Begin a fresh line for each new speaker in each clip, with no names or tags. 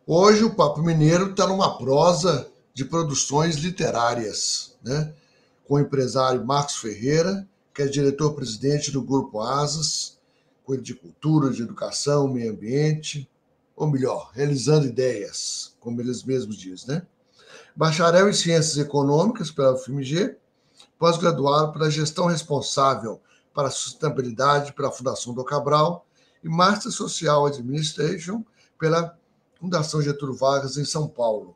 Hoje o Papo Mineiro está numa prosa de produções literárias, né? Com o empresário Marcos Ferreira, que é diretor-presidente do Grupo Asas, cuida de cultura, de educação, meio ambiente, ou melhor, realizando ideias, como eles mesmos dizem, né? Bacharel em Ciências Econômicas pela UFMG, pós-graduado pela Gestão Responsável para a Sustentabilidade pela Fundação do Cabral e Master Social Administration pela Fundação Getúlio Vargas, em São Paulo.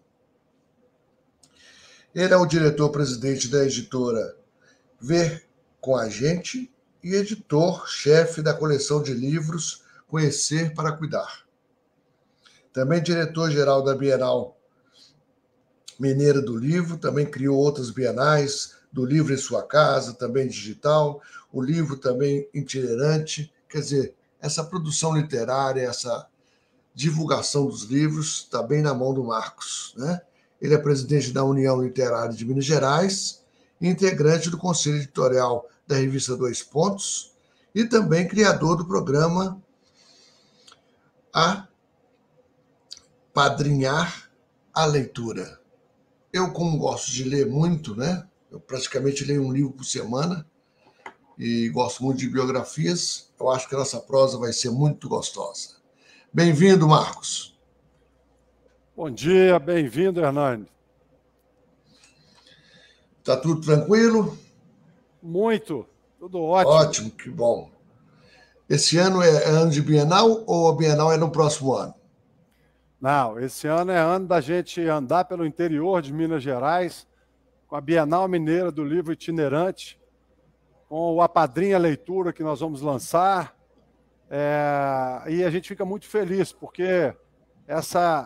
Ele é o diretor-presidente da editora Ver com a Gente e editor-chefe da coleção de livros Conhecer para Cuidar. Também diretor-geral da Bienal Mineira do Livro, também criou outras bienais, do livro em sua casa, também digital, o livro também itinerante. Quer dizer, essa produção literária, essa divulgação dos livros está bem na mão do Marcos, né? Ele é presidente da União Literária de Minas Gerais, integrante do Conselho Editorial da revista Dois Pontos e também criador do programa Apadrinhar a Leitura. Eu, como gosto de ler muito, né? Eu praticamente leio um livro por semana e gosto muito de biografias. Eu acho que a nossa prosa vai ser muito gostosa. Bem-vindo, Marcos.
Bom dia, bem-vindo, Hernani.
Tá tudo tranquilo?
Muito, tudo ótimo.
Ótimo, que bom. Esse ano é ano de Bienal ou a Bienal é no próximo ano?
Não, esse ano é ano da gente andar pelo interior de Minas Gerais, com a Bienal Mineira do Livro Itinerante, com o Apadrinha Leitura que nós vamos lançar. E a gente fica muito feliz, porque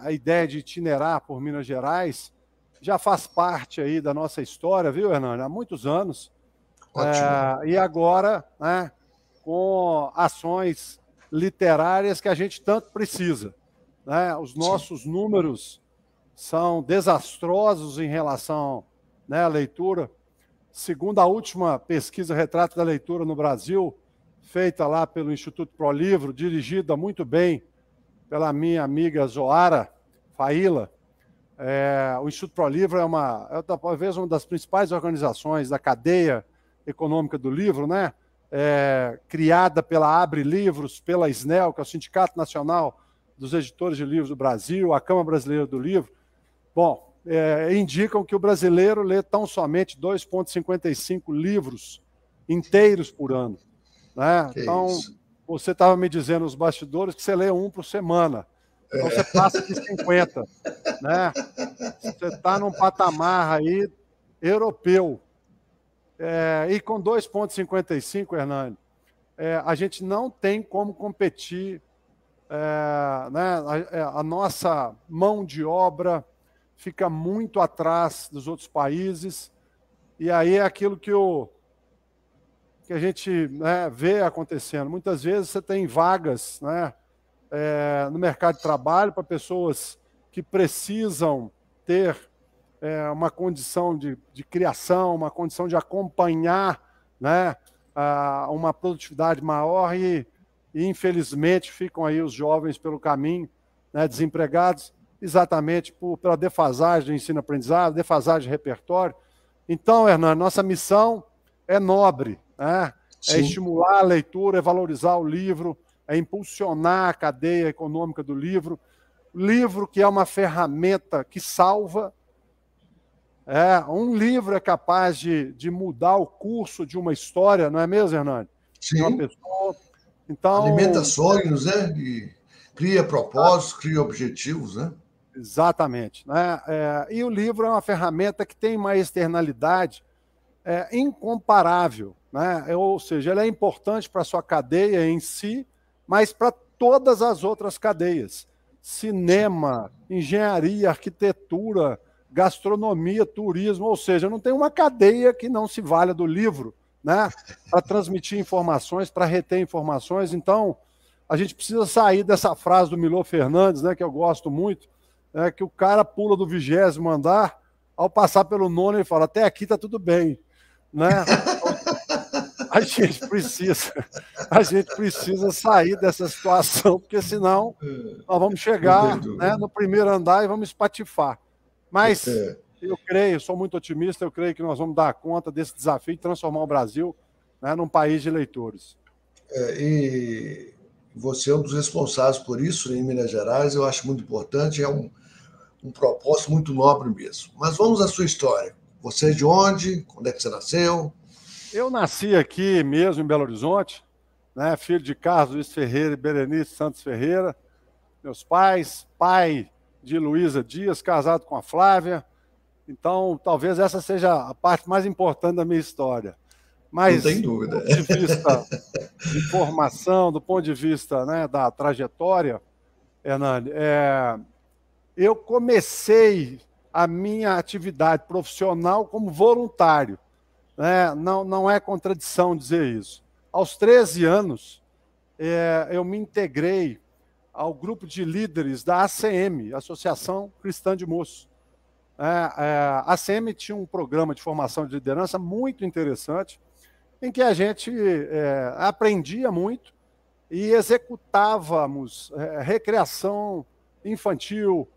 a ideia de itinerar por Minas Gerais já faz parte aí da nossa história, viu, Hernani? Há muitos anos.
Ótimo.
E agora, né, com ações literárias que a gente tanto precisa, né? Os nossos números são desastrosos em relação, né, à leitura. Segundo a última pesquisa Retrato da Leitura no Brasil, feita lá pelo Instituto Pro Livro, dirigida muito bem pela minha amiga Zoara Faila, o Instituto Pro Livro é talvez uma das principais organizações da cadeia econômica do livro, né? Criada pela Abre Livros, pela SNEL, que é o Sindicato Nacional dos Editores de Livros do Brasil, a Câmara Brasileira do Livro. Bom, indicam que o brasileiro lê tão somente 2,55 livros inteiros por ano, né? Então, você estava me dizendo nos bastidores que você lê um por semana. Então, você passa de 50, né? Você está num patamar aí europeu. E com 2,55, Hernani, a gente não tem como competir, né? A nossa mão de obra fica muito atrás dos outros países, e aí é aquilo que a gente, né, vê acontecendo. Muitas vezes você tem vagas, né, no mercado de trabalho para pessoas que precisam ter uma condição de criação, uma condição de acompanhar, né, uma produtividade maior e, infelizmente, ficam aí os jovens pelo caminho, né, desempregados, exatamente pela defasagem do ensino-aprendizado, defasagem de repertório. Então, Hernani, nossa missão é nobre, né? É estimular a leitura, é valorizar o livro, é impulsionar a cadeia econômica do livro. Livro que é uma ferramenta que salva. Um livro é capaz de mudar o curso de uma história, não é mesmo, Hernani?
Sim.
De uma pessoa. Então,
alimenta sonhos, né? E cria propósitos, cria objetivos, né?
Exatamente, né? E o livro é uma ferramenta que tem uma externalidade incomparável, né? Ou seja, ele é importante para a sua cadeia em si, mas para todas as outras cadeias. Cinema, engenharia, arquitetura, gastronomia, turismo, ou seja, não tem uma cadeia que não se valha do livro, né? Para transmitir informações, para reter informações. Então, a gente precisa sair dessa frase do Milor Fernandes, né, que eu gosto muito, que o cara pula do 20º andar, ao passar pelo 9º ele fala, até aqui está tudo bem, né? a gente precisa, a gente precisa sair dessa situação, porque senão nós vamos chegar, né, no primeiro andar e vamos espatifar. Mas eu creio, sou muito otimista, eu creio que nós vamos dar conta desse desafio de transformar o Brasil, né, num país de eleitores.
E você é um dos responsáveis por isso, né, em Minas Gerais, eu acho muito importante, é um propósito muito nobre mesmo. Mas vamos à sua história. Você é de onde? Quando é que você nasceu?
Eu nasci aqui mesmo, em Belo Horizonte, né, filho de Carlos Luiz Ferreira e Berenice Santos Ferreira. Meus pais, pai de Luísa Dias, casado com a Flávia. Então, talvez essa seja a parte mais importante da minha história. Mas,
não tem dúvida.
Do ponto de vista de formação, do ponto de vista, né, da trajetória, Hernani, eu comecei a minha atividade profissional como voluntário. Né? Não é contradição dizer isso. Aos 13 anos, eu me integrei ao grupo de líderes da ACM, Associação Cristã de Moços. A ACM tinha um programa de formação de liderança muito interessante, em que a gente aprendia muito e executávamos recreação infantil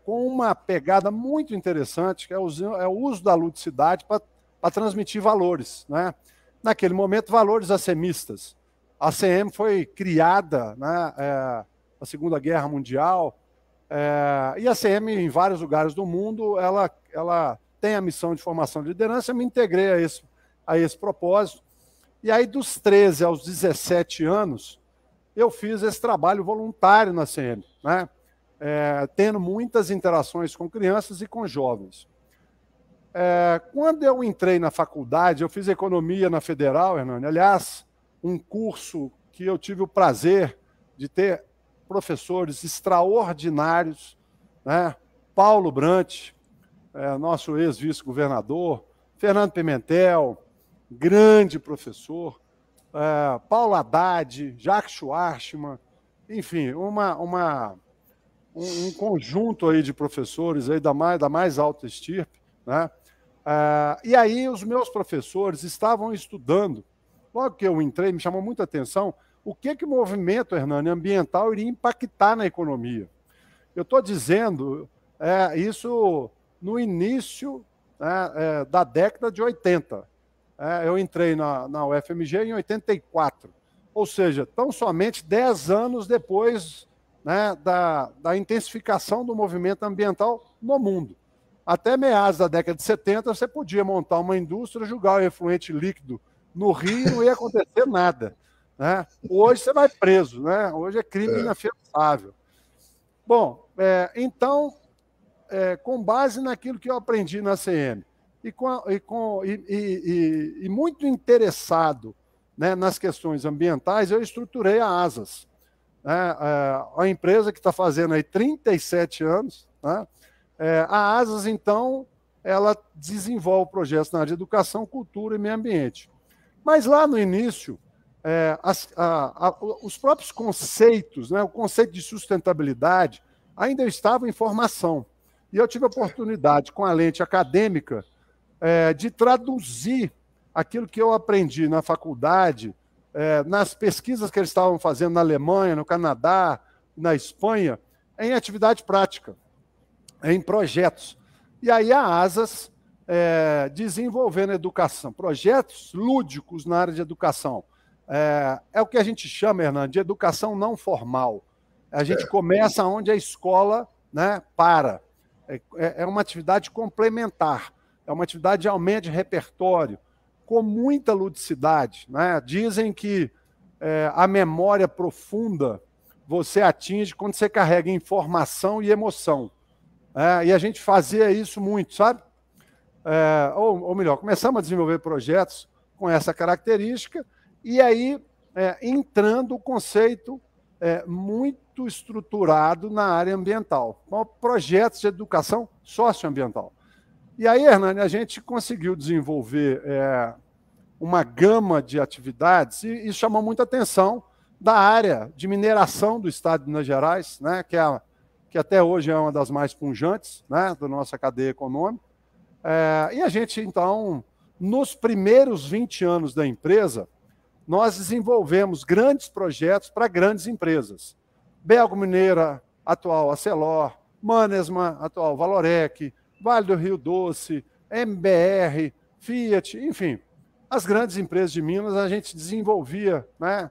com uma pegada muito interessante, que é o uso da ludicidade para transmitir valores. Né? Naquele momento, valores ACMistas. A ACM foi criada, né, na Segunda Guerra Mundial, e a ACM, em vários lugares do mundo, ela tem a missão de formação de liderança. Eu me integrei a esse propósito. E aí, dos 13 aos 17 anos, eu fiz esse trabalho voluntário na ACM, né? Tendo muitas interações com crianças e com jovens. Quando eu entrei na faculdade, eu fiz economia na Federal, Hernani. Aliás, um curso que eu tive o prazer de ter professores extraordinários, né? Paulo Brant, nosso ex-vice-governador, Fernando Pimentel, grande professor, Paulo Haddad, Jacques Schwartzman, enfim, um conjunto aí de professores aí da mais alta estirpe, né? E aí os meus professores estavam estudando, logo que eu entrei, me chamou muita atenção, o que o movimento, Hernani, ambiental iria impactar na economia. Eu estou dizendo isso no início, né, da década de 80. Eu entrei na UFMG em 84, ou seja, tão somente 10 anos depois, né, da intensificação do movimento ambiental no mundo. Até meados da década de 70, você podia montar uma indústria, jogar o efluente líquido no rio e não ia acontecer nada. Né? Hoje você vai preso, né? Hoje é crime inafiançável. Bom, então, com base naquilo que eu aprendi na CM e muito interessado, né, nas questões ambientais, eu estruturei a ASAS, né, a empresa que está fazendo aí 37 anos. Né? A ASAS, então, ela desenvolve projetos na área de educação, cultura e meio ambiente. Mas lá no início, os próprios conceitos, né, o conceito de sustentabilidade, ainda estavam em formação. E eu tive a oportunidade, com a lente acadêmica, de traduzir aquilo que eu aprendi na faculdade, nas pesquisas que eles estavam fazendo na Alemanha, no Canadá, na Espanha, em atividade prática, em projetos. E aí a ASAS, desenvolvendo educação, projetos lúdicos na área de educação. É o que a gente chama, Hernando, de educação não formal. A gente começa onde a escola, né, para. É uma atividade complementar, é uma atividade de aumento de repertório, com muita ludicidade. Né? Dizem que a memória profunda você atinge quando você carrega informação e emoção. E a gente fazia isso muito, sabe? Ou melhor, começamos a desenvolver projetos com essa característica, e aí entrando o conceito muito estruturado na área ambiental, com projetos de educação socioambiental. E aí, Hernani, a gente conseguiu desenvolver uma gama de atividades, e isso chamou muita atenção da área de mineração do estado de Minas Gerais, né, que até hoje é uma das mais pujantes, né, da nossa cadeia econômica. E a gente, então, nos primeiros 20 anos da empresa, nós desenvolvemos grandes projetos para grandes empresas. Belgo Mineira, atual Arcelor, Mannesmann, atual Valorec, Vale do Rio Doce, MBR, Fiat, enfim, as grandes empresas de Minas, a gente desenvolvia, né,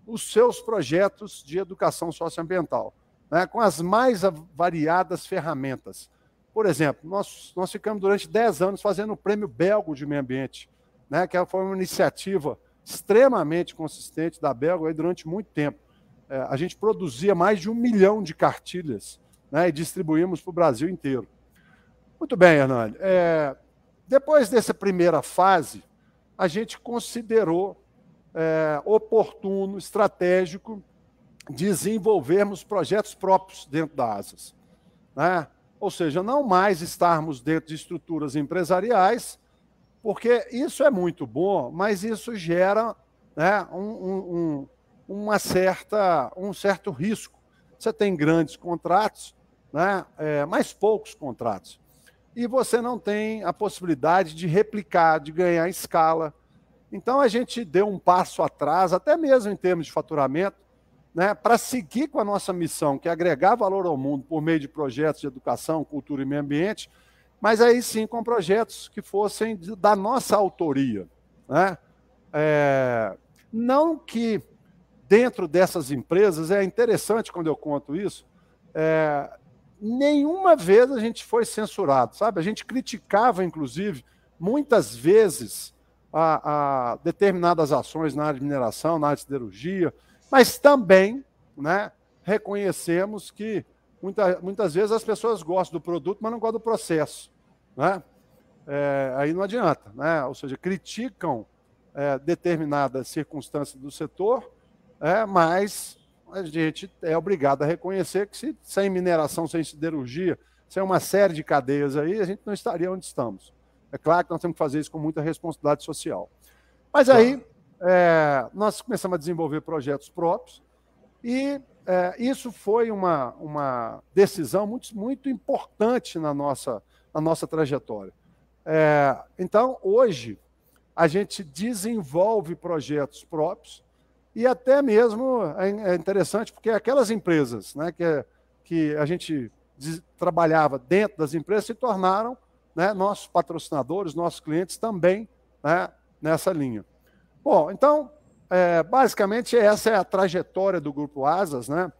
os seus projetos de educação socioambiental, né, com as mais variadas ferramentas. Por exemplo, nós ficamos durante 10 anos fazendo o Prêmio Belgo de Meio Ambiente, né, que foi uma iniciativa extremamente consistente da Belgo aí durante muito tempo. A gente produzia mais de 1 milhão de cartilhas, né, e distribuímos para o Brasil inteiro. Muito bem, Hernani. Depois dessa primeira fase, a gente considerou oportuno, estratégico, desenvolvermos projetos próprios dentro da ASAS, né? Ou seja, não mais estarmos dentro de estruturas empresariais, porque isso é muito bom, mas isso gera, né, um certo risco. Você tem grandes contratos, né, mas poucos contratos. E você não tem a possibilidade de replicar, de ganhar escala. Então, a gente deu um passo atrás, até mesmo em termos de faturamento, né, para seguir com a nossa missão, que é agregar valor ao mundo por meio de projetos de educação, cultura e meio ambiente, mas aí sim com projetos que fossem da nossa autoria, né? Não que dentro dessas empresas, é interessante quando eu conto isso, nenhuma vez a gente foi censurado, sabe? A gente criticava, inclusive, muitas vezes a determinadas ações na área de mineração, na área de siderurgia, mas também, né, reconhecemos que muitas vezes as pessoas gostam do produto, mas não gostam do processo, né? Aí não adianta, né? Ou seja, criticam determinadas circunstâncias do setor, mas a gente é obrigado a reconhecer que sem mineração, sem siderurgia, sem uma série de cadeias aí, a gente não estaria onde estamos. É claro que nós temos que fazer isso com muita responsabilidade social. Mas aí nós começamos a desenvolver projetos próprios e isso foi uma decisão muito, muito importante na nossa trajetória. Então, hoje, a gente desenvolve projetos próprios e até mesmo é interessante porque aquelas empresas, né, que a gente trabalhava dentro das empresas se tornaram, né, nossos patrocinadores, nossos clientes também, né, nessa linha. Bom, então, basicamente essa é a trajetória do Grupo ASAS, né?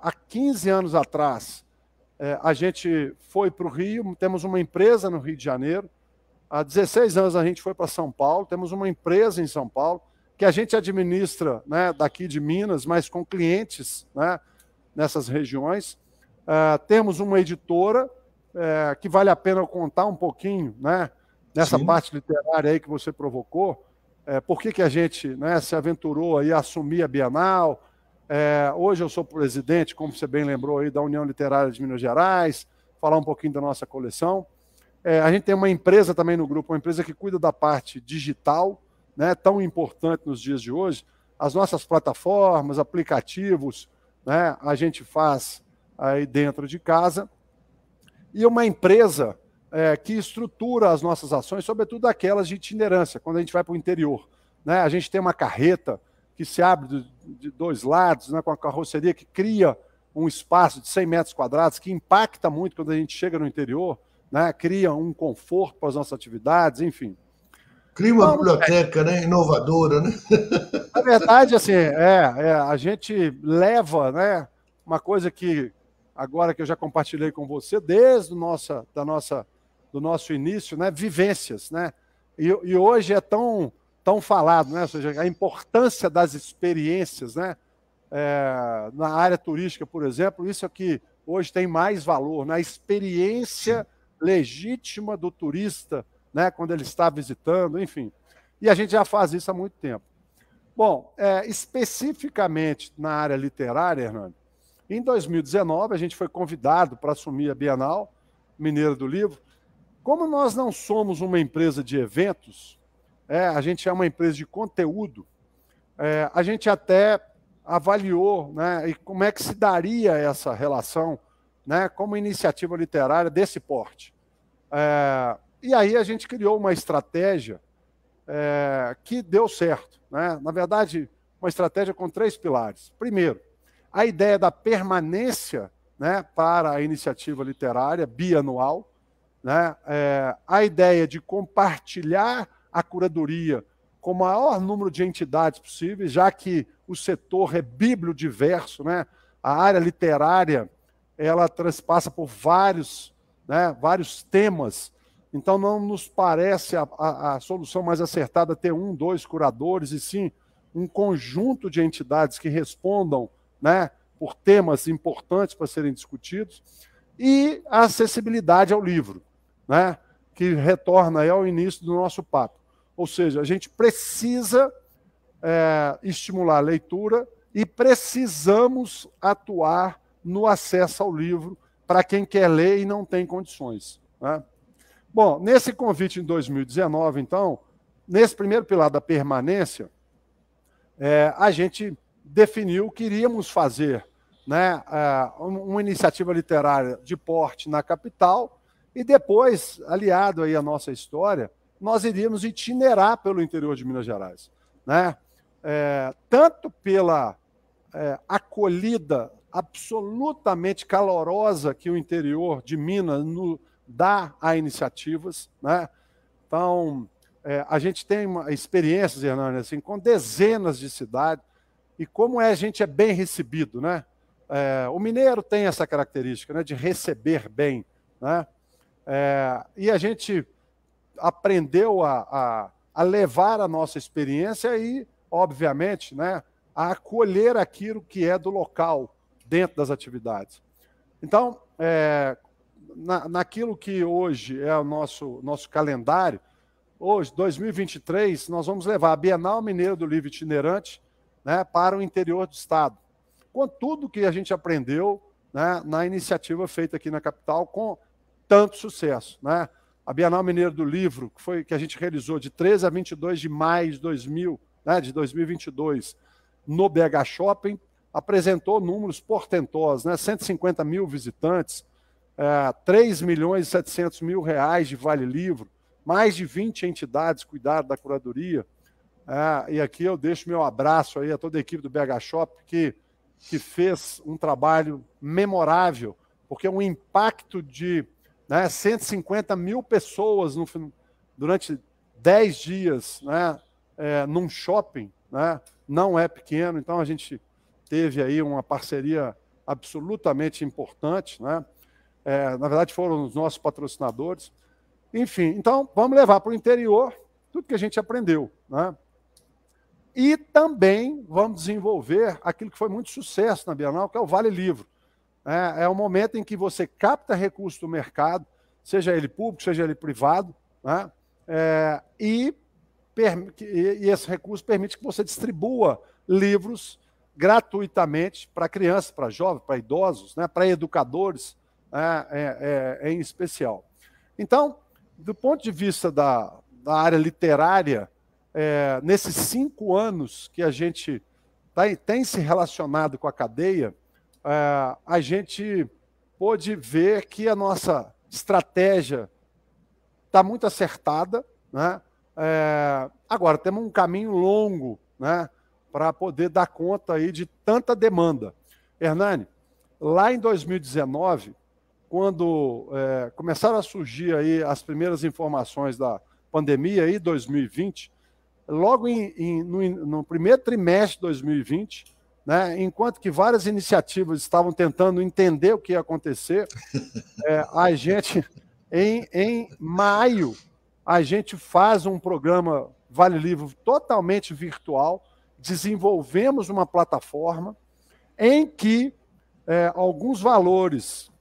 Há 15 anos atrás, a gente foi para o Rio, temos uma empresa no Rio de Janeiro. Há 16 anos a gente foi para São Paulo, temos uma empresa em São Paulo, que a gente administra, né, daqui de Minas, mas com clientes, né, nessas regiões. Temos uma editora, que vale a pena eu contar um pouquinho, né, nessa
Sim.
parte literária aí que você provocou, por que a gente, né, se aventurou aí a assumir a Bienal. Hoje eu sou presidente, como você bem lembrou, aí, da União Literária de Minas Gerais, falar um pouquinho da nossa coleção. A gente tem uma empresa também no grupo, uma empresa que cuida da parte digital, né, tão importante nos dias de hoje. As nossas plataformas, aplicativos, né, a gente faz aí dentro de casa. E uma empresa que estrutura as nossas ações, sobretudo aquelas de itinerância, quando a gente vai para o interior, né? A gente tem uma carreta que se abre de dois lados, né, com a carroceria que cria um espaço de 100 metros quadrados, que impacta muito quando a gente chega no interior, né, cria um conforto para as nossas atividades, enfim.
Cria uma biblioteca, né, inovadora, né?
Na verdade, assim, a gente leva, né, uma coisa que, agora que eu já compartilhei com você, desde do nosso início, né, vivências, né? E hoje é tão falado, né? Ou seja, a importância das experiências, né? Na área turística, por exemplo, isso é que hoje tem mais valor, né? A experiência legítima do turista, né, quando ele está visitando, enfim. E a gente já faz isso há muito tempo. Bom, especificamente na área literária, Hernani, em 2019 a gente foi convidado para assumir a Bienal Mineira do Livro. Como nós não somos uma empresa de eventos, a gente é uma empresa de conteúdo, a gente até avaliou, né, e como é que se daria essa relação, né, como iniciativa literária desse porte. E aí a gente criou uma estratégia que deu certo, né? Na verdade, uma estratégia com 3 pilares. Primeiro, a ideia da permanência, né, para a iniciativa literária bianual, né? A ideia de compartilhar a curadoria com o maior número de entidades possíveis, já que o setor é bibliodiverso, né? A área literária ela transpassa por vários temas. Então, não nos parece a solução mais acertada ter 1, 2 curadores, e sim um conjunto de entidades que respondam, né, por temas importantes para serem discutidos, e a acessibilidade ao livro, né, que retorna aí ao início do nosso papo. Ou seja, a gente precisa estimular a leitura e precisamos atuar no acesso ao livro para quem quer ler e não tem condições, né? Bom, nesse convite em 2019, então, nesse primeiro pilar da permanência, a gente definiu que iríamos fazer, né, uma iniciativa literária de porte na capital e depois, aliado aí à nossa história, nós iríamos itinerar pelo interior de Minas Gerais, né? Tanto pela acolhida absolutamente calorosa que o interior de Minas dá a iniciativas, né? Então, a gente tem experiências, Hernani, assim, com dezenas de cidades, e como a gente é bem recebido, né? O mineiro tem essa característica, né, de receber bem, né? E a gente aprendeu a levar a nossa experiência e, obviamente, né, a acolher aquilo que é do local dentro das atividades. Então, naquilo que hoje é o nosso calendário, hoje, 2023, nós vamos levar a Bienal Mineira do Livro Itinerante, né, para o interior do estado, com tudo que a gente aprendeu, né, na iniciativa feita aqui na capital, com tanto sucesso, né? A Bienal Mineira do Livro, que a gente realizou de 13 a 22 de maio de 2022, no BH Shopping, apresentou números portentosos, né? 150 mil visitantes, 3 milhões e 700 mil reais de Vale Livro, mais de 20 entidades cuidaram da curadoria. E aqui eu deixo meu abraço aí a toda a equipe do BH Shopping, que fez um trabalho memorável, porque o impacto de 150 mil pessoas durante 10 dias, né, num shopping, né, não é pequeno. Então a gente teve aí uma parceria absolutamente importante, né? Na verdade foram os nossos patrocinadores. Enfim, então vamos levar para o interior tudo que a gente aprendeu, né? E também vamos desenvolver aquilo que foi muito sucesso na Bienal, que é o Vale Livro. É o momento em que você capta recursos do mercado, seja ele público, seja ele privado, né? E esse recurso permite que você distribua livros gratuitamente para crianças, para jovens, para idosos, né? Para educadores, em especial. Então, do ponto de vista da área literária, nesses 5 anos que a gente tem se relacionado com a cadeia, a gente pôde ver que a nossa estratégia está muito acertada, né? Agora, temos um caminho longo, né, para poder dar conta aí de tanta demanda. Hernani, lá em 2019, quando começaram a surgir aí as primeiras informações da pandemia, aí, 2020, logo no primeiro trimestre de 2020, né, enquanto que várias iniciativas estavam tentando entender o que ia acontecer, a gente, em maio, a gente faz um programa Vale Livro totalmente virtual, desenvolvemos uma plataforma em que alguns valores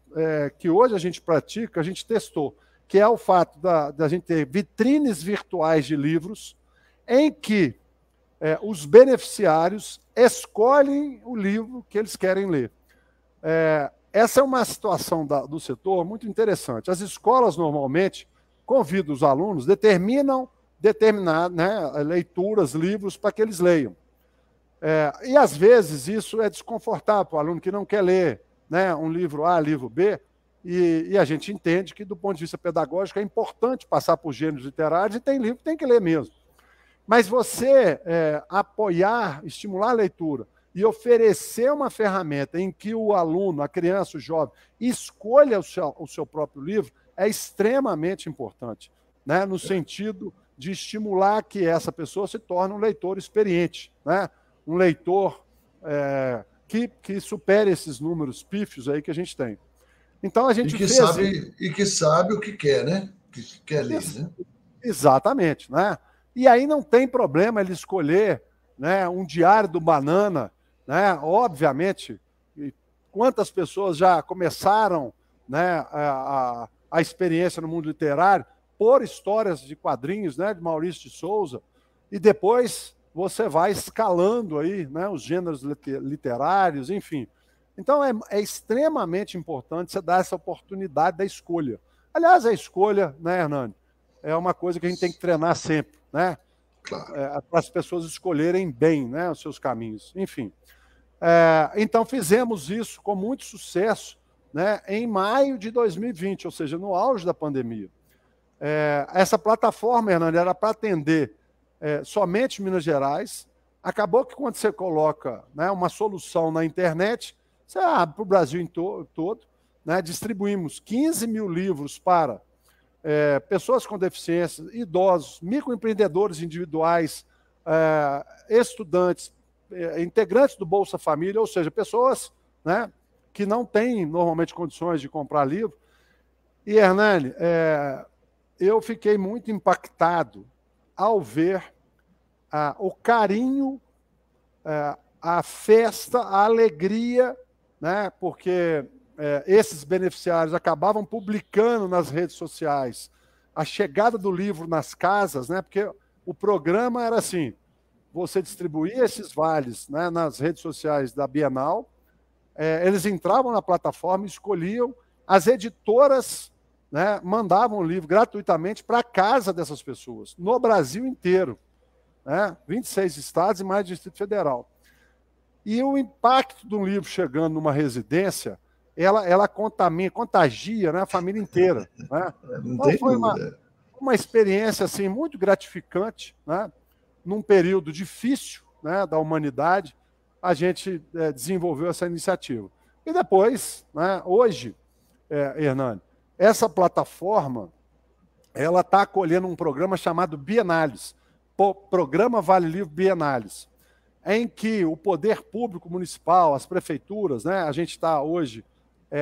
que hoje a gente pratica, a gente testou, que é o fato da gente ter vitrines virtuais de livros, em que os beneficiários escolhem o livro que eles querem ler. Essa é uma situação do setor muito interessante. As escolas, normalmente, convidam os alunos, determinar, né, leituras, livros, para que eles leiam. E, às vezes, isso é desconfortável para o aluno que não quer ler, né, um livro A, livro B, e a gente entende que, do ponto de vista pedagógico, é importante passar por gêneros literários, e tem livro que tem que ler mesmo. Mas você apoiar, estimular a leitura e oferecer uma ferramenta em que o aluno, a criança, o jovem, escolha o seu próprio livro, é extremamente importante, né? No sentido de estimular que essa pessoa se torne um leitor experiente, né? Um leitor que supere esses números pífios aí que a gente tem. Então a gente
que sabe o que quer, né? Que quer ler, né?
Exatamente, né? E aí não tem problema ele escolher, né, um Diário do Banana, né? Obviamente, quantas pessoas já começaram, né, a experiência no mundo literário por histórias de quadrinhos, né, de Maurício de Souza, e depois você vai escalando aí, né, os gêneros literários, enfim. Então é extremamente importante você dar essa oportunidade da escolha. Aliás, a escolha, né, Hernani, é uma coisa que a gente tem que treinar sempre, né?
Claro.
Para as pessoas escolherem bem, né, os seus caminhos. Enfim. Então fizemos isso com muito sucesso, né, em maio de 2020, ou seja, no auge da pandemia. Essa plataforma, Hernani, era para atender somente Minas Gerais. Acabou que quando você coloca, né, uma solução na internet, você abre para o Brasil todo, né, distribuímos 15 mil livros para pessoas com deficiência, idosos, microempreendedores individuais, estudantes, integrantes do Bolsa Família, ou seja, pessoas, né, que não têm normalmente condições de comprar livro. E, Hernani, eu fiquei muito impactado ao ver o carinho, a festa, a alegria, né, porque esses beneficiários acabavam publicando nas redes sociais a chegada do livro nas casas, né, porque o programa era assim, você distribuía esses vales, né, nas redes sociais da Bienal, eles entravam na plataforma, escolhiam, as editoras, né, mandavam o livro gratuitamente para a casa dessas pessoas, no Brasil inteiro, né, 26 estados e mais Distrito Federal. E o impacto do livro chegando numa residência, ela contagia, né, a família inteira. Né? Então foi uma experiência assim, muito gratificante, né? Num período difícil, né, da humanidade, a gente desenvolveu essa iniciativa. E depois, né, hoje, Hernani, essa plataforma ela está acolhendo um programa chamado Bienales, Programa Vale Livro Bienales, em que o poder público municipal, as prefeituras, né, a gente está hoje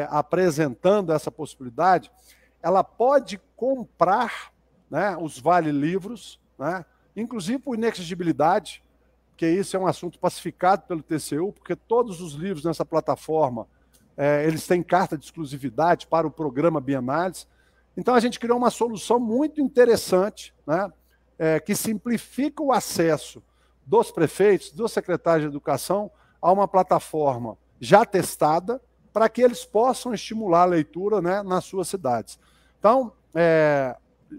apresentando essa possibilidade, ela pode comprar, né, os vale-livros, né, inclusive por inexigibilidade, porque isso é um assunto pacificado pelo TCU, porque todos os livros nessa plataforma, eles têm carta de exclusividade para o programa Bienales. Então a gente criou uma solução muito interessante, né, que simplifica o acesso dos prefeitos, dos secretários de educação, a uma plataforma já testada, para que eles possam estimular a leitura, né, nas suas cidades. Então,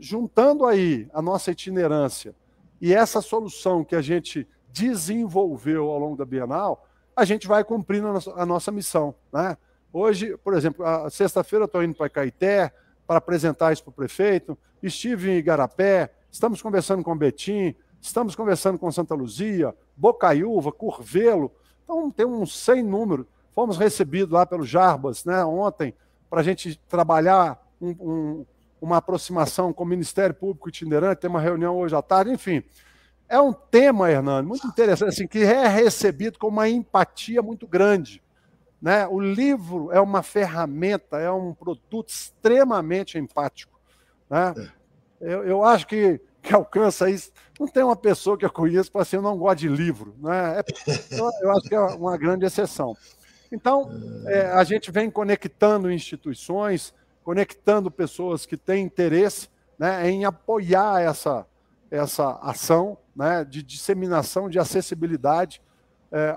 juntando aí a nossa itinerância e essa solução que a gente desenvolveu ao longo da Bienal, a gente vai cumprindo a nossa missão. Né? Hoje, por exemplo, sexta-feira eu estou indo para Caeté para apresentar isso para o prefeito, estive em Igarapé, estamos conversando com Betim, estamos conversando com Santa Luzia, Bocaiúva, Curvelo, então tem um sem número. Fomos recebidos lá pelo Jarbas, né, ontem, para a gente trabalhar uma aproximação com o Ministério Público Itinerante, tem uma reunião hoje à tarde, enfim. É um tema, Hernani, muito interessante, assim, que é recebido com uma empatia muito grande. Né? O livro é uma ferramenta, é um produto extremamente empático. Né? Eu acho que alcança isso. Não tem uma pessoa que eu conheço para assim, eu não gosto de livro. Né? Eu acho que é uma grande exceção. Então, a gente vem conectando instituições, conectando pessoas que têm interesse, né, em apoiar essa ação, né, de disseminação, de acessibilidade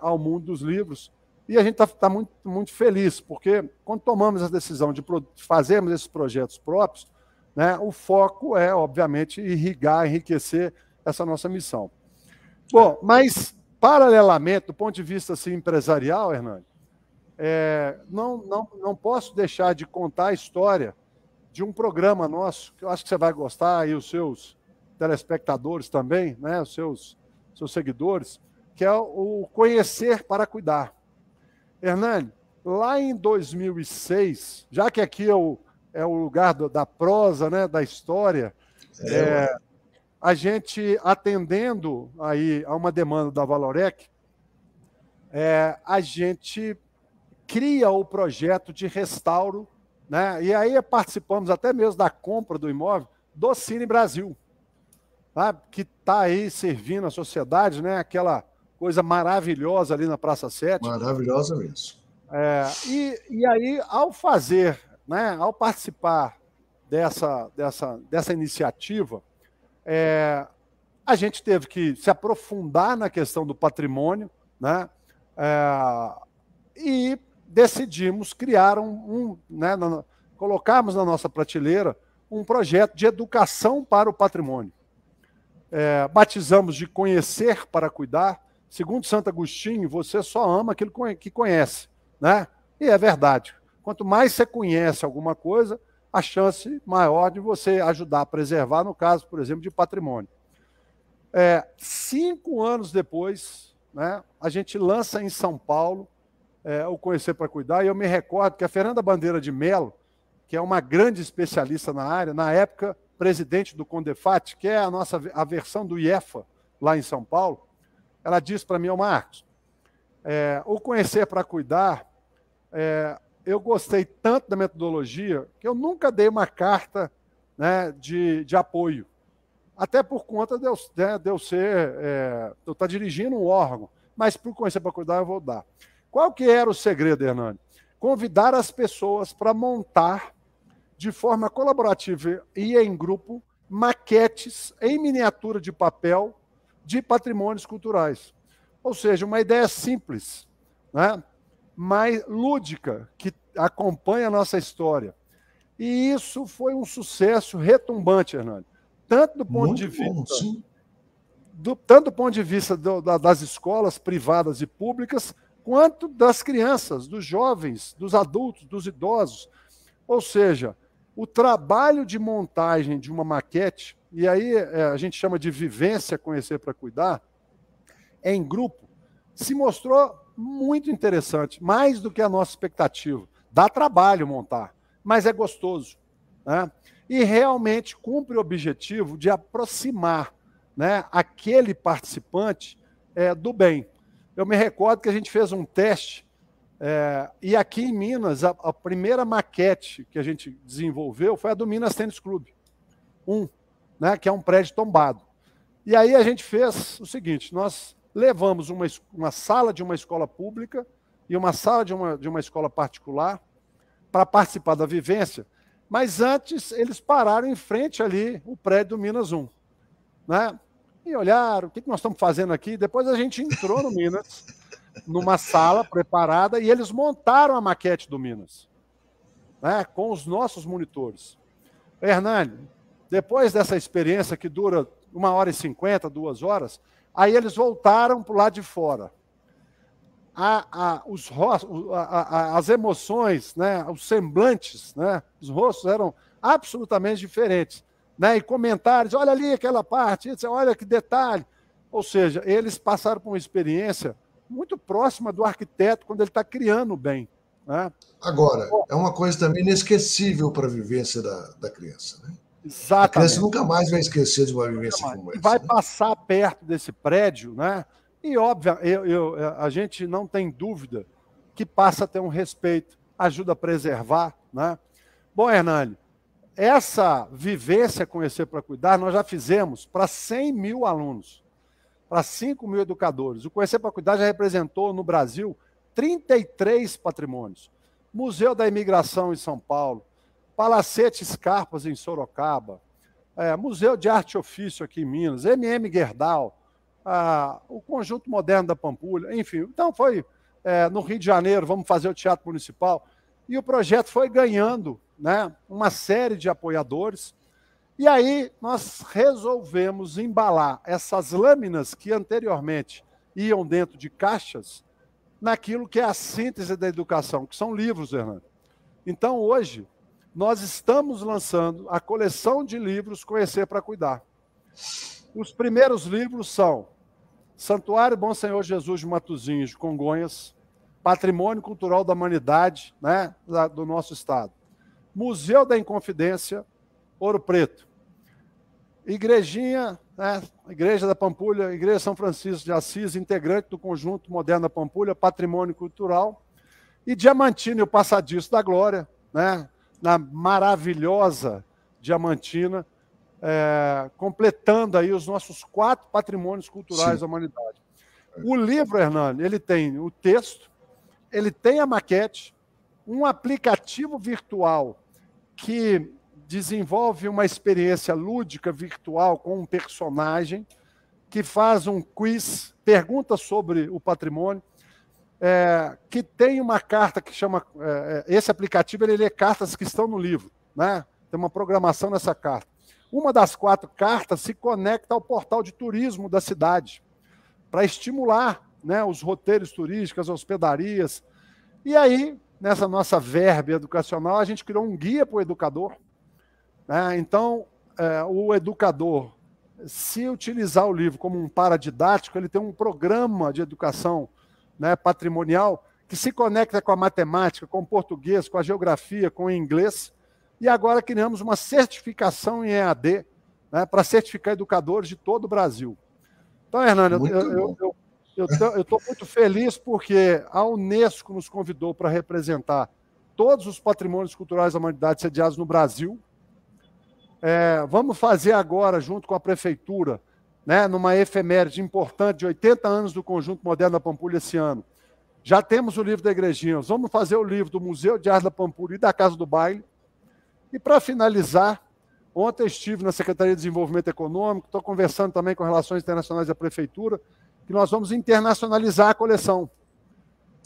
ao mundo dos livros. E a gente está muito, muito feliz, porque quando tomamos a decisão de fazermos esses projetos próprios, né, o foco é, obviamente, irrigar, enriquecer essa nossa missão. Bom, mas, paralelamente, do ponto de vista assim, empresarial, Hernani, não posso deixar de contar a história de um programa nosso, que eu acho que você vai gostar, e os seus telespectadores também, né, os seus seguidores, que é o Conhecer para Cuidar. Hernani, lá em 2006, já que aqui é o lugar da prosa, né, da história, a gente, atendendo aí a uma demanda da Valorec, a gente cria o projeto de restauro, né? E aí participamos até mesmo da compra do imóvel do Cine Brasil, tá? Que está aí servindo a sociedade, né? Aquela coisa maravilhosa ali na Praça 7.
Maravilhosa mesmo.
E aí, ao fazer, né, ao participar dessa iniciativa, a gente teve que se aprofundar na questão do patrimônio, né? E decidimos criar colocarmos na nossa prateleira um projeto de educação para o patrimônio. Batizamos de Conhecer para Cuidar. Segundo Santo Agostinho, você só ama aquilo que conhece, né? E é verdade. Quanto mais você conhece alguma coisa, a chance maior de você ajudar a preservar, no caso, por exemplo, de patrimônio. 5 anos depois, né, a gente lança em São Paulo o Conhecer para Cuidar, e eu me recordo que a Fernanda Bandeira de Mello, que é uma grande especialista na área, na época presidente do CONDEFAT, que é a versão do IEFA, lá em São Paulo, ela disse para mim: Marcos, o Conhecer para Cuidar, eu gostei tanto da metodologia que eu nunca dei uma carta, né, de apoio. Até por conta de eu estar dirigindo um órgão, mas para o Conhecer para Cuidar eu vou dar. Qual que era o segredo, Hernani? Convidar as pessoas para montar, de forma colaborativa e em grupo, maquetes em miniatura de papel de patrimônios culturais. Ou seja, uma ideia simples, né, mas lúdica, que acompanha a nossa história. E isso foi um sucesso retumbante, Hernani. Tanto do ponto de vista das escolas privadas e públicas, quanto das crianças, dos jovens, dos adultos, dos idosos. Ou seja, o trabalho de montagem de uma maquete, e aí a gente chama de vivência Conhecer para Cuidar, em grupo, se mostrou muito interessante, mais do que a nossa expectativa. Dá trabalho montar, mas é gostoso, né? E realmente cumpre o objetivo de aproximar, né, aquele participante do bem. Eu me recordo que a gente fez um teste, e aqui em Minas, a primeira maquete que a gente desenvolveu foi a do Minas Tênis Clube 1, né, que é um prédio tombado. E aí a gente fez o seguinte: nós levamos uma sala de uma escola pública e uma sala de uma escola particular para participar da vivência, mas antes eles pararam em frente ali o prédio do Minas 1, né? E olharam, o que nós estamos fazendo aqui? Depois a gente entrou no Minas, numa sala preparada, e eles montaram a maquete do Minas, né, com os nossos monitores. Hernani, depois dessa experiência que dura 1h50, 2 horas, aí eles voltaram para o lado de fora. As emoções, né, os semblantes, né, os rostos eram absolutamente diferentes, né, e comentários: olha ali aquela parte, olha que detalhe. Ou seja, eles passaram por uma experiência muito próxima do arquiteto quando ele está criando o bem, né?
Agora, é uma coisa também inesquecível para a vivência da criança, né?
Exatamente.
A criança nunca mais vai esquecer de uma vivência como essa.
Vai,
né?
passar perto desse prédio, né? E, óbvio, a gente não tem dúvida que passa a ter um respeito, ajuda a preservar, né? Bom, Hernani, essa vivência Conhecer para Cuidar nós já fizemos para 100 mil alunos, para 5 mil educadores. O Conhecer para Cuidar já representou no Brasil 33 patrimônios. Museu da Imigração em São Paulo, Palacete Scarpas em Sorocaba, Museu de Arte e Ofício aqui em Minas, MM Gerdau, o Conjunto Moderno da Pampulha, enfim. Então foi no Rio de Janeiro, vamos fazer o Teatro Municipal, e o projeto foi ganhando, né, uma série de apoiadores. E aí nós resolvemos embalar essas lâminas que anteriormente iam dentro de caixas naquilo que é a síntese da educação, que são livros, Hernando. Então, hoje, nós estamos lançando a coleção de livros Conhecer para Cuidar. Os primeiros livros são Santuário Bom Senhor Jesus de Matozinhos, de Congonhas, Patrimônio Cultural da Humanidade, né, do nosso estado. Museu da Inconfidência, Ouro Preto. Igrejinha, né, Igreja da Pampulha, Igreja São Francisco de Assis, integrante do Conjunto Moderno da Pampulha, Patrimônio Cultural. E Diamantina e o Passadiço da Glória, né, na maravilhosa Diamantina, completando aí os nossos 4 patrimônios culturais da humanidade. O livro, Hernani, ele tem o texto, ele tem a maquete, um aplicativo virtual que desenvolve uma experiência lúdica virtual com um personagem que faz um quiz, pergunta sobre o patrimônio, que tem uma carta que chama... esse aplicativo ele lê cartas que estão no livro, né? Tem uma programação nessa carta. Uma das 4 cartas se conecta ao portal de turismo da cidade, para estimular, né, os roteiros turísticos, as hospedarias. E aí, nessa nossa verba educacional, a gente criou um guia para o educador. Né? Então, o educador, se utilizar o livro como um paradidático, ele tem um programa de educação, né, patrimonial que se conecta com a matemática, com o português, com a geografia, com o inglês. E agora criamos uma certificação em EAD, né, para certificar educadores de todo o Brasil. Então, Hernani, eu estou muito feliz porque a Unesco nos convidou para representar todos os patrimônios culturais da humanidade sediados no Brasil. Vamos fazer agora, junto com a Prefeitura, né, numa efeméride importante de 80 anos do Conjunto Moderno da Pampulha esse ano. Já temos o livro da Igrejinha, vamos fazer o livro do Museu de Arte da Pampulha e da Casa do Baile. E, para finalizar, ontem eu estive na Secretaria de Desenvolvimento Econômico, estou conversando também com Relações Internacionais da Prefeitura, que nós vamos internacionalizar a coleção.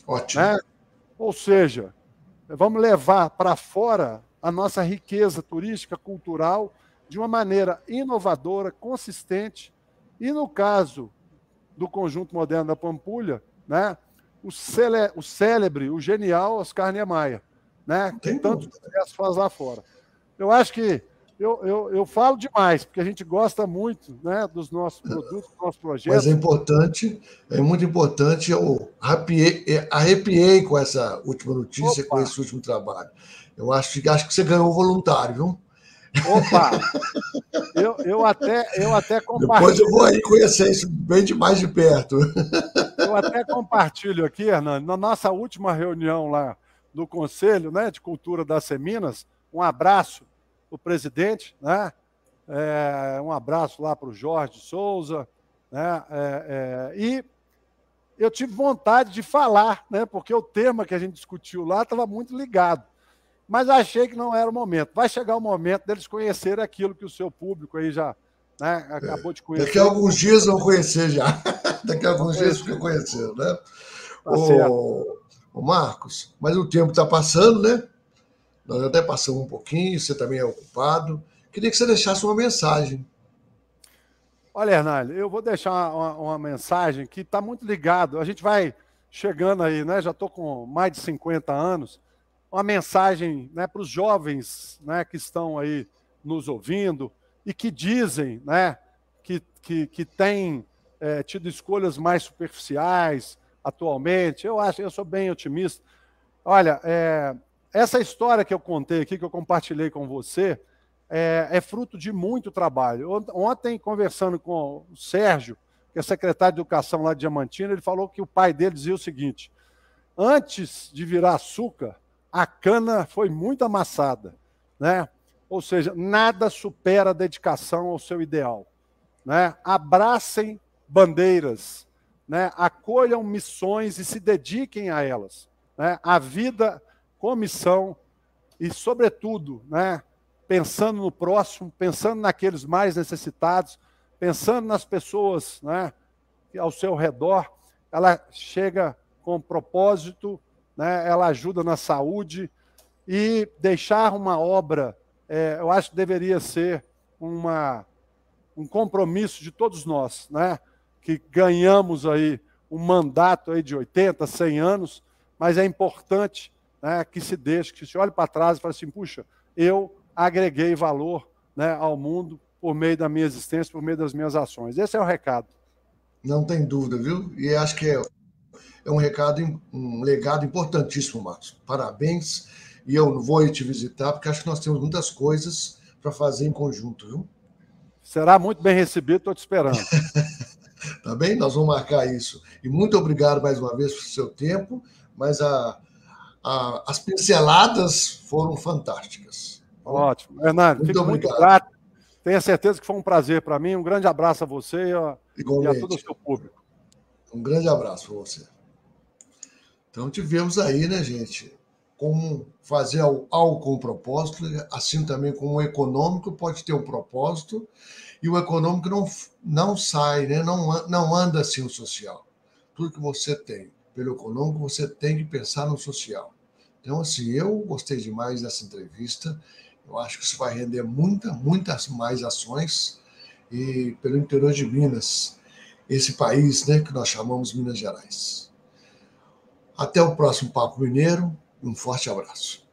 Ótimo.
Né? Ou seja, vamos levar para fora a nossa riqueza turística, cultural, de uma maneira inovadora, consistente, e no caso do Conjunto Moderno da Pampulha, né, o célebre, o genial Oscar Niemeyer, né, que tanto sucesso faz lá fora. Eu acho que eu falo demais, porque a gente gosta muito, né, dos nossos produtos, dos nossos projetos.
Mas é muito importante, eu arrepiei com essa última notícia, com esse último trabalho. Eu acho que você ganhou voluntário, viu?
Opa! Eu até compartilho.
Depois eu vou aí conhecer isso bem mais de perto.
Eu até compartilho aqui, Hernani, na nossa última reunião lá do Conselho, né, de Cultura da Seminas, um abraço para o presidente, né? Um abraço lá para o Jorge Souza, né? E eu tive vontade de falar, né, porque o tema que a gente discutiu lá estava muito ligado. Mas achei que não era o momento. Vai chegar o momento deles conhecerem aquilo que o seu público aí já, né, acabou de conhecer.
Daqui a alguns dias vão conhecer já. Daqui a alguns dias ficam conhecendo, né?
Tá certo.
Ô Marcos, mas o tempo está passando, né? Nós até passamos um pouquinho, você também é ocupado. Queria que você deixasse uma mensagem.
Olha, Hernani, eu vou deixar uma mensagem que está muito ligado. A gente vai chegando aí, né? Já estou com mais de 50 anos. Uma mensagem, né, para os jovens, né, que estão aí nos ouvindo e que dizem, né, que têm tido escolhas mais superficiais atualmente. Eu sou bem otimista. Olha, essa história que eu contei aqui, que eu compartilhei com você, é fruto de muito trabalho. Ontem, conversando com o Sérgio, que é secretário de Educação lá de Diamantina, ele falou que o pai dele dizia o seguinte: antes de virar açúcar, a cana foi muito amassada, né? Ou seja, nada supera a dedicação ao seu ideal, né? Abracem bandeiras, né? Acolham missões e se dediquem a elas, né? A vida com missão e, sobretudo, né, pensando no próximo, pensando naqueles mais necessitados, pensando nas pessoas, né, ao seu redor. Ela chega com propósito, né, ela ajuda na saúde, e deixar uma obra, eu acho que deveria ser um compromisso de todos nós, né, que ganhamos aí um mandato aí de 80, 100 anos, mas é importante, né, que se deixe, que se olhe para trás e fale assim, puxa, eu agreguei valor, né, ao mundo por meio da minha existência, por meio das minhas ações. Esse é o recado.
Não tem dúvida, viu? E acho que é um recado, um legado importantíssimo, Marcos. Parabéns. E eu vou ir te visitar, porque acho que nós temos muitas coisas para fazer em conjunto, viu?
Será muito bem recebido, estou te esperando.
Tá bem? Nós vamos marcar isso. E muito obrigado mais uma vez pelo seu tempo, mas as pinceladas foram fantásticas. Bom,
Ótimo. Hernani,
muito
fico muito
obrigado.
grato. Tenha certeza que foi um prazer para mim. Um grande abraço a você e a todo o
Igualmente.
seu público.
Um grande abraço para você. Então tivemos aí, né, gente, como fazer algo com propósito, assim também como o econômico pode ter um propósito, e o econômico não sai, né, não anda sem o social. Tudo que você tem pelo econômico, você tem que pensar no social. Então, assim, eu gostei demais dessa entrevista, eu acho que isso vai render muitas mais ações, e pelo interior de Minas, esse país, né, que nós chamamos Minas Gerais. Até o próximo Papo Mineiro. Um forte abraço.